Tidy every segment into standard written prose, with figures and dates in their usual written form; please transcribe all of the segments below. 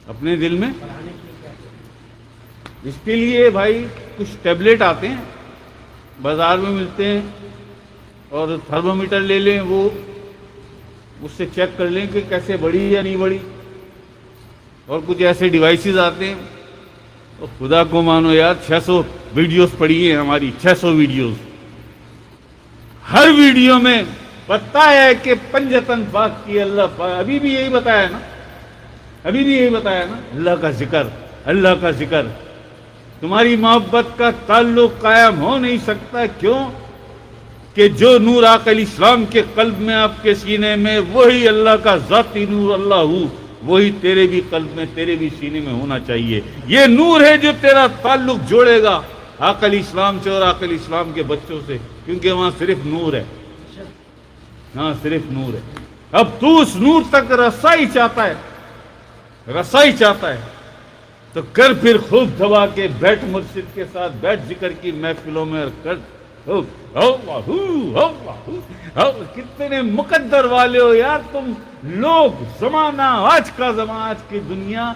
اپنے دل میں اس کے لیے بھائی کچھ ٹیبلٹ آتے ہیں بازار میں ملتے ہیں، اور تھرمومیٹر لے لیں، وہ اس سے چیک کر لیں کہ کیسے بڑھی یا نہیں بڑھی، اور کچھ ایسے ڈیوائسز آتے ہیں. اور خدا کو مانو یار 600 ویڈیوز پڑی ہیں ہماری، 600 ویڈیوز. ہر ویڈیو میں بتایا ہے کہ پنجتن پاک کی اللہ پاک، ابھی بھی یہی بتایا نا، اللہ کا ذکر، اللہ کا ذکر. تمہاری محبت کا تعلق قائم ہو نہیں سکتا. کیوں؟ کہ جو نور آقا علیہ السلام کے قلب میں، آپ کے سینے میں، وہی اللہ کا ذاتی نور اللہ ہو، وہی تیرے بھی قلب میں، تیرے بھی سینے میں ہونا چاہیے. یہ نور ہے جو تیرا تعلق جوڑے گا آقا علیہ السلام سے اور آقا علیہ السلام کے بچوں سے، کیونکہ وہاں صرف نور ہے، ہاں صرف نور ہے. اب تو اس نور تک رسائی چاہتا ہے تو کر پھر خوب دبا کے بیٹھ، مرشد کے ساتھ بیٹھ، ذکر کی محفلوں میں کر. کتنے مقدر والے ہو یار تم لوگ. زمانہ، آج کا زمانہ، آج کی دنیا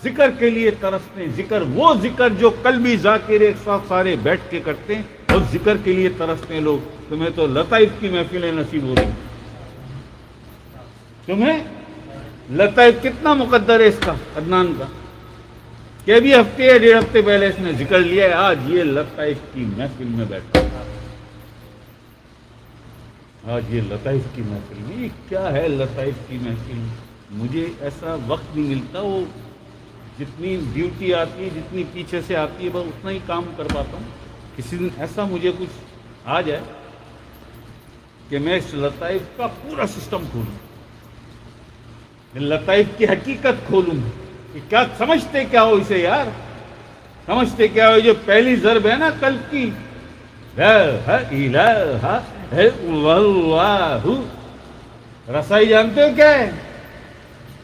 ذکر کے لیے ترستے ہیں. ذکر، وہ ذکر جو قلبی ذاکر ایک ساتھ سارے بیٹھ کے کرتے ہیں، اور ذکر کے لیے ترستے ہیں لوگ. تمہیں تو لطائف کی محفلیں نصیب ہو رہی. تمہیں لطائف کتنا مقدر ہے اس کا، عدنان کا، کہ ابھی ہفتے یا 1.5 ہفتے پہلے اس نے ذکر لیا ہے، آج یہ لطائف کی محفل میں بیٹھا. آج یہ لطائف کی محفل میں، یہ کیا ہے لطائف کی محفل؟ مجھے ایسا وقت نہیں ملتا. وہ جتنی ڈیوٹی آتی ہے، جتنی پیچھے سے آتی ہے، بس اتنا ہی کام کر پاتا ہوں. کسی دن ایسا مجھے کچھ آ جائے کہ میں اس لطائف کا پورا سسٹم کھولوں، لطائف کی حقیقت کھولوں کہ کیا سمجھتے کیا ہو اسے یار، سمجھتے کیا ہو؟ جو پہلی ضرب ہے نا قلب کی، لا الہ الا اللہ، رسائی جانتے ہو کیا ہے؟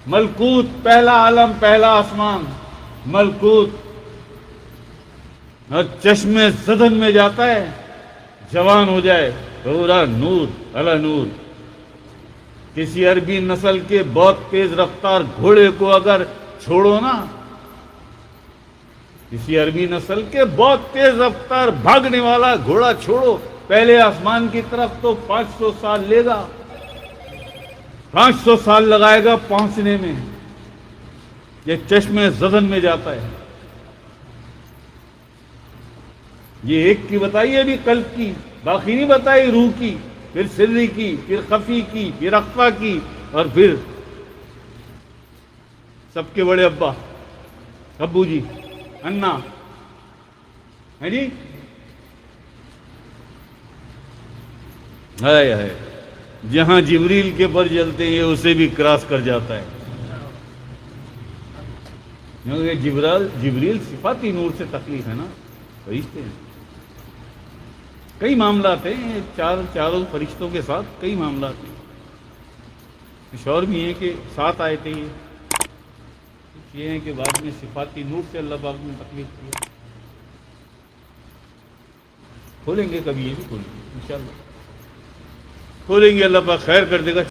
ملکوت، پہلا عالم، پہلا آسمان، ملکوت. اور چشمے زدن میں جاتا ہے، جوان ہو جائے، پورا نور علی نور. کسی عربی نسل کے بہت تیز رفتار گھوڑے کو اگر چھوڑو نا، کسی عربی نسل کے بہت تیز رفتار بھاگنے والا گھوڑا چھوڑو پہلے آسمان کی طرف، تو 500 سال لے گا، 500 سال لگائے گا پہنچنے میں. یہ چشمے زدن میں جاتا ہے. یہ ایک کی بتائی ابھی قلب کی، باقی نہیں بتائی روح کی، پھر سری کی، پھر خفی کی، پھر اخفا کی، اور پھر سب کے بڑے ابا، ابو جی، انا ہے جی. ہے جہاں جبریل کے پر جلتے ہیں اسے بھی کراس کر جاتا ہے، کیونکہ جبریل صفاتی نور سے تخلیق ہے نا، فرشتے ہیں. کئی معاملات ہیں چاروں فرشتوں کے ساتھ، کئی معاملات ہیں. کچھ اور بھی ہیں کہ 7 آئے تھے. یہ ہیں کہ بعد میں صفاتی نور سے اللہ پاک نے تخلیق کیا. کھولیں گے کبھی، یہ بھی کھولیں گے انشاءاللہ، کھولیں گے، اللہ پاک خیر کر دے گا.